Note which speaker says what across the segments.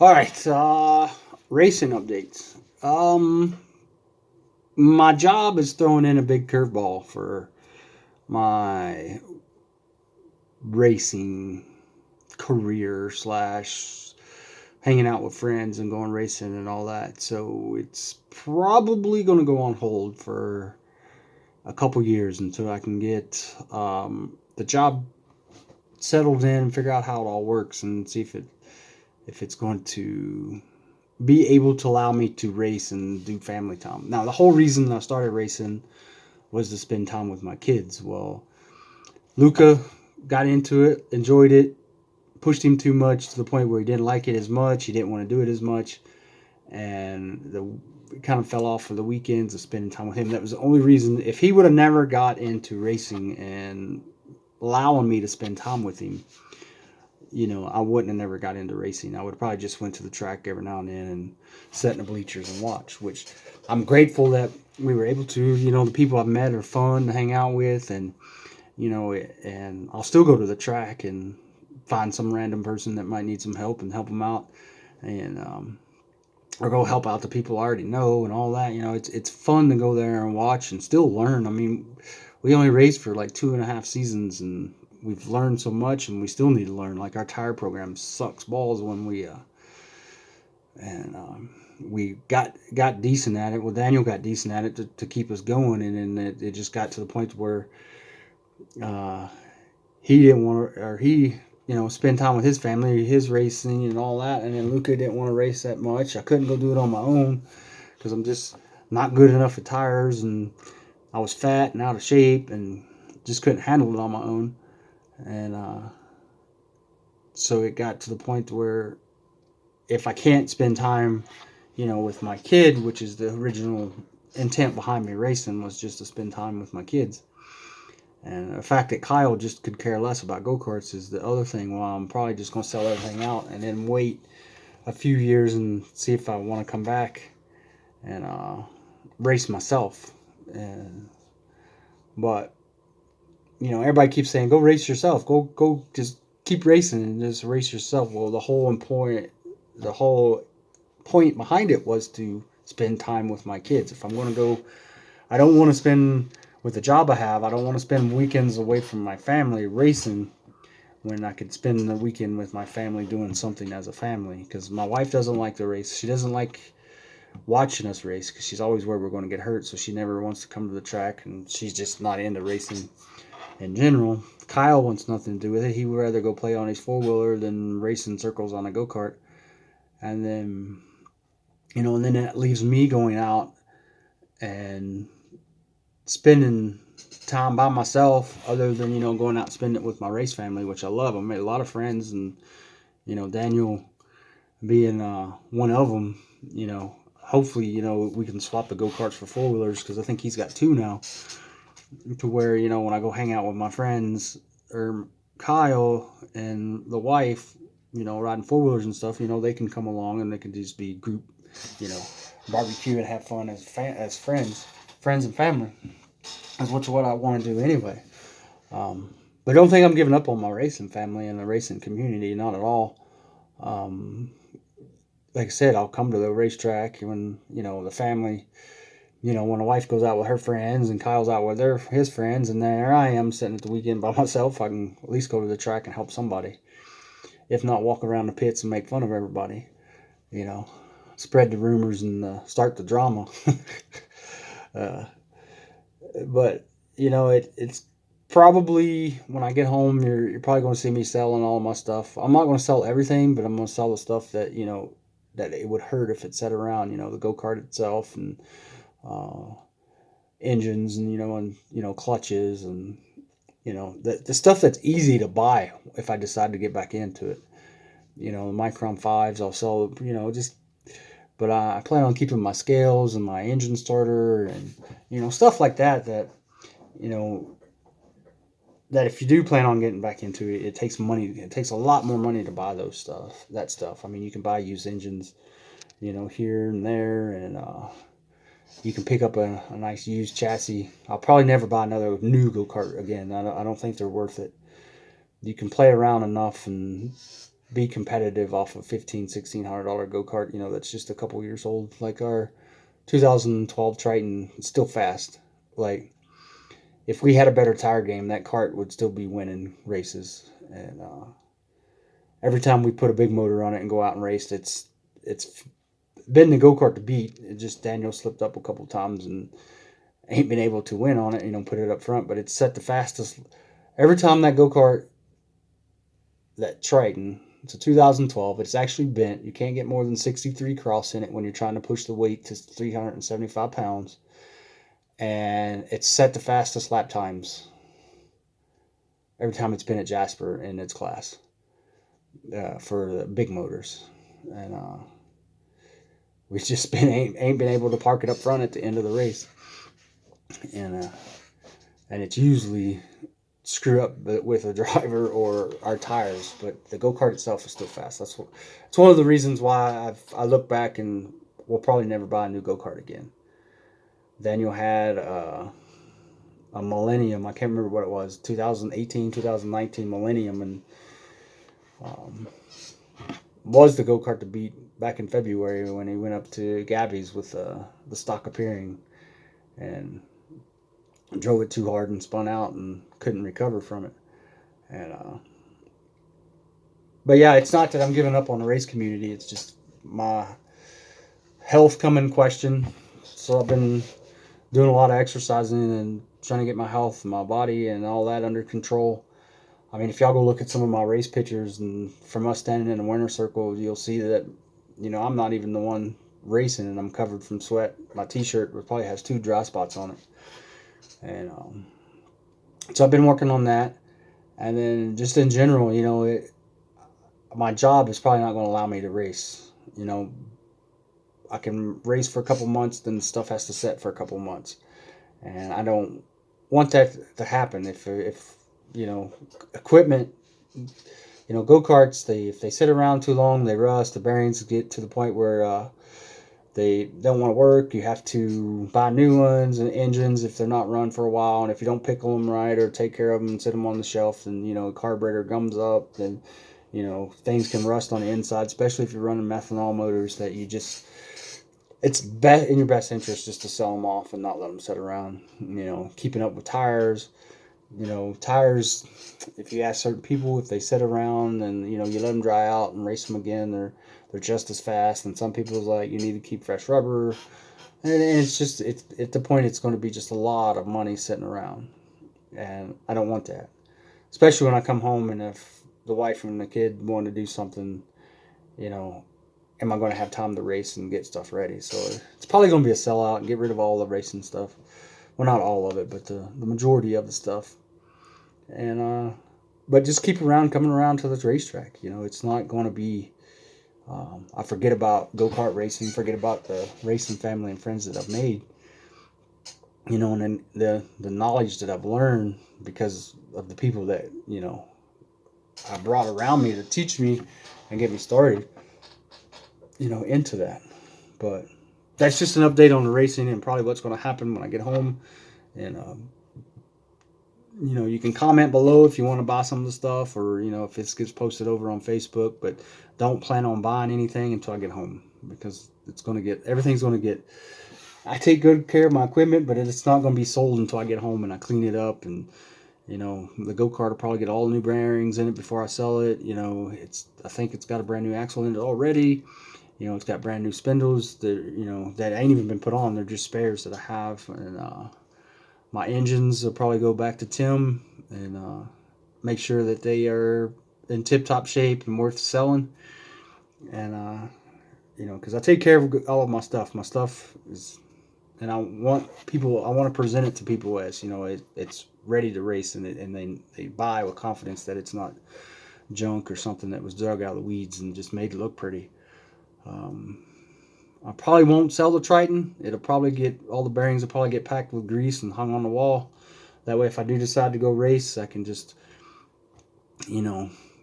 Speaker 1: All right, racing updates. My job is throwing in a big curveball for my racing career slash hanging out with friends and going racing and all that. So it's probably going to go on hold for a couple years until I can get the job settled in, figure out how it all works, and see if it's going to be able to allow me to race and do family time. Now, the whole reason I started racing was to spend time with my kids. Well, Luca got into it, enjoyed it, pushed him too much to the point where he didn't like it as much. He didn't want to do it as much, and it kind of fell off for the weekends of spending time with him. That was the only reason. If he would have never got into racing and allowing me to spend time with him, I wouldn't have never got into racing. I would have probably just went to the track every now and then and sat in the bleachers and watched, which I'm grateful that we were able to. The people I've met are fun to hang out with, and, and I'll still go to the track and find some random person that might need some help and help them out, and, or go help out the people I already know and all that. It's fun to go there and watch and still learn. I mean, we only raced for like 2.5 seasons, and we've learned so much, and we still need to learn. Like, our tire program sucks balls when we got decent at it. Well, Daniel got decent at it to keep us going, and then it just got to the point where uh, he didn't want to, or he spend time with his family, his racing and all that, and then Luca didn't want to race that much. I couldn't go do it on my own because I'm just not good enough at tires, and I was fat and out of shape, and just couldn't handle it on my own. And so it got to the point where if I can't spend time, with my kid, which is the original intent behind me racing, was just to spend time with my kids. And the fact that Kyle just could care less about go-karts is the other thing. Well, I'm probably just going to sell everything out and then wait a few years and see if I want to come back and race myself. But everybody keeps saying, go race yourself. Go just keep racing and just race yourself. Well, the whole point behind it was to spend time with my kids. If I'm going to go, I don't want to spend, with the job I have, I don't want to spend weekends away from my family racing when I could spend the weekend with my family doing something as a family. Because my wife doesn't like to race. She doesn't like watching us race because she's always worried we're going to get hurt. So she never wants to come to the track, and she's just not into racing in general. Kyle wants nothing to do with it. He would rather go play on his four-wheeler than race in circles on a go-kart. And then, and then that leaves me going out and spending time by myself, other than, going out and spending it with my race family, which I love. I made a lot of friends, and, Daniel being one of them, hopefully, we can swap the go-karts for four-wheelers, because I think he's got two now, to where, when I go hang out with my friends, or Kyle and the wife, riding four-wheelers and stuff, they can come along and they can just be group, you know, barbecue and have fun as friends and family. That's what I want to do anyway. But don't think I'm giving up on my racing family and the racing community, not at all. Um, like I said, I'll come to the racetrack when, the family, when the wife goes out with her friends and Kyle's out with his friends, and there I am sitting at the weekend by myself. I can at least go to the track and help somebody. If not, walk around the pits and make fun of everybody, you know, spread the rumors and start the drama. uh, but, it's probably, when I get home, you're probably going to see me selling all of my stuff. I'm not going to sell everything, but I'm going to sell the stuff that, that it would hurt if it sat around, the go-kart itself, and uh, engines, and clutches, and the stuff that's easy to buy if I decide to get back into it. The Micron 5s I'll sell, just, but I plan on keeping my scales and my engine starter, and stuff like you know that if you do plan on getting back into it, it takes money. It takes a lot more money to buy that stuff. I mean, you can buy used engines, here and there, and you can pick up a nice used chassis. I'll probably never buy another new go-kart again. I don't think they're worth it. You can play around enough and be competitive off of $1,500-$1,600 go-kart, that's just a couple years old. Like our 2012 Triton, it's still fast. Like, if we had a better tire game, that kart would still be winning races. And every time we put a big motor on it and go out and race, it's been the go-kart to beat. It just Daniel slipped up a couple times and ain't been able to win on it, put it up front. But it's set the fastest. Every time that go-kart, that Triton, it's a 2012. It's actually bent. You can't get more than 63 cross in it when you're trying to push the weight to 375 pounds. And it's set the fastest lap times every time it's been at Jasper in its class for the big motors. And we've just ain't been able to park it up front at the end of the race. And it's usually screw up with a driver or our tires, but the go-kart itself is still fast. It's one of the reasons why I look back and we'll probably never buy a new go-kart again. Daniel had a Millennium. I can't remember what it was, 2018, 2019 Millennium, and was the go-kart to beat back in February when he went up to Gabby's with the stock appearing and drove it too hard and spun out and couldn't recover from it. And but yeah, it's not that I'm giving up on the race community. It's just my health come in question. So I've been doing a lot of exercising and trying to get my health and my body and all that under control. I mean, if y'all go look at some of my race pictures and from us standing in the winner circle, you'll see that, I'm not even the one racing and I'm covered from sweat. My t-shirt probably has 2 dry spots on it. And so I've been working on that. And then just in general, my job is probably not going to allow me to race. I can race for a couple months, then stuff has to set for a couple months. And I don't want that to happen. If equipment, go-karts, if they sit around too long, they rust, the bearings get to the point where they don't want to work. You have to buy new ones and engines if they're not run for a while. And if you don't pickle them right or take care of them and sit them on the shelf, then, carburetor gums up. Then, things can rust on the inside, especially if you're running methanol motors that you just... It's in your best interest just to sell them off and not let them sit around. Keeping up with tires. Tires, if you ask certain people if they sit around and, you let them dry out and race them again, they're just as fast. And some people's like, you need to keep fresh rubber. And it's just, it's at the point it's going to be just a lot of money sitting around. And I don't want that. Especially when I come home and if the wife and the kid want to do something, am I going to have time to race and get stuff ready? So it's probably going to be a sellout and get rid of all the racing stuff. Well, not all of it, but the majority of the stuff. And but just keep coming around to this racetrack. It's not going to be... I forget about go-kart racing, forget about the racing family and friends that I've made. And then the knowledge that I've learned because of the people that, I brought around me to teach me and get me started, into that. But that's just an update on the racing and probably what's going to happen when I get home. And, you can comment below if you want to buy some of the stuff or, if it gets posted over on Facebook. But don't plan on buying anything until I get home because everything's going to get... I take good care of my equipment, but it's not going to be sold until I get home and I clean it up. And, the go-kart will probably get all the new bearings in it before I sell it. I think it's got a brand new axle in it already. It's got brand new spindles that, that ain't even been put on. They're just spares that I have. And my engines will probably go back to Tim and make sure that they are in tip-top shape and worth selling. And, because I take care of all of my stuff. My stuff is... And I want to present it to people as, it's ready to race and they buy with confidence that it's not junk or something that was dug out of the weeds and just made it look pretty. I probably won't sell the Triton. All the bearings will probably get packed with grease and hung on the wall. That way if I do decide to go race, I can just,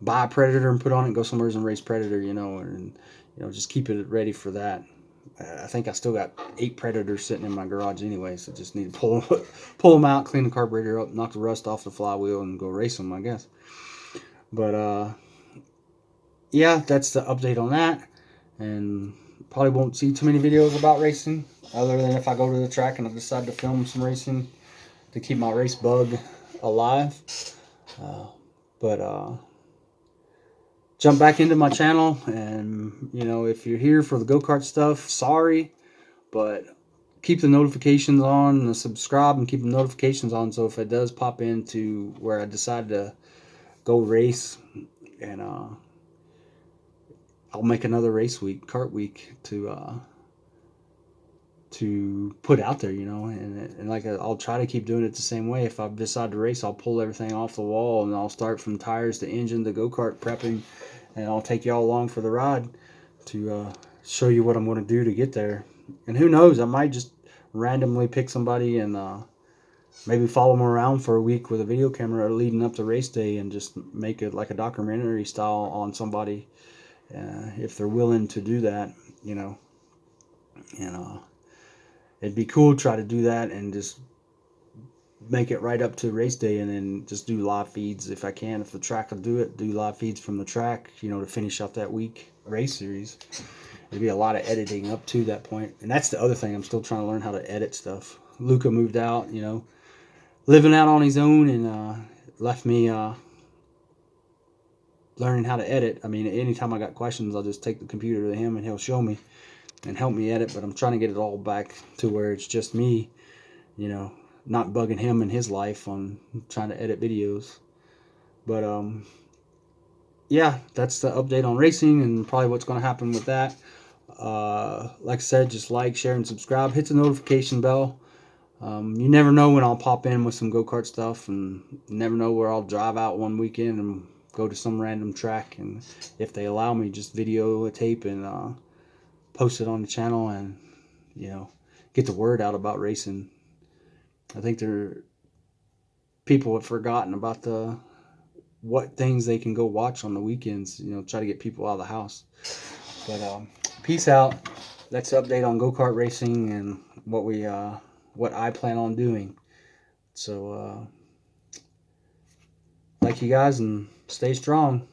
Speaker 1: buy a Predator and put on it and go somewhere and race Predator, and just keep it ready for that. I think I still got 8 Predators sitting in my garage anyway, so just need to pull them out, clean the carburetor up, knock the rust off the flywheel, and go race them, I guess. But yeah, that's the update on that. And probably won't see too many videos about racing, other than if I go to the track and I decide to film some racing to keep my race bug alive. But jump back into my channel, and if you're here for the go-kart stuff, sorry, but keep the notifications on and subscribe and keep the notifications on, so if it does pop into where I decide to go race, and I'll make another race week, kart week, to put out there, and like I'll try to keep doing it the same way. If I decide to race, I'll pull everything off the wall and I'll start from tires to engine to go-kart prepping, and I'll take y'all along for the ride to show you what I'm going to do to get there. And who knows, I might just randomly pick somebody and maybe follow them around for a week with a video camera leading up to race day and just make it like a documentary style on somebody, if they're willing to do that, and it'd be cool to try to do that and just make it right up to race day, and then just do live feeds if I can. If the track will do it, do live feeds from the track, to finish out that week race series. It'd be a lot of editing up to that point. And that's the other thing. I'm still trying to learn how to edit stuff. Luca moved out, living out on his own, and left me learning how to edit. I mean, anytime I got questions, I'll just take the computer to him and he'll show me and help me edit. But I'm trying to get it all back to where it's just me, not bugging him in his life on trying to edit videos. But yeah, that's the update on racing and probably what's going to happen with that. Like I said, just like, share, and subscribe. Hit the notification bell. You never know when I'll pop in with some go-kart stuff, and you never know where I'll drive out one weekend and go to some random track, and if they allow me, just video a tape and post it on the channel, and get the word out about racing. I think people have forgotten about what things they can go watch on the weekends. Try to get people out of the house. But peace out. That's the update on go-kart racing and what I plan on doing. So like you guys, and stay strong.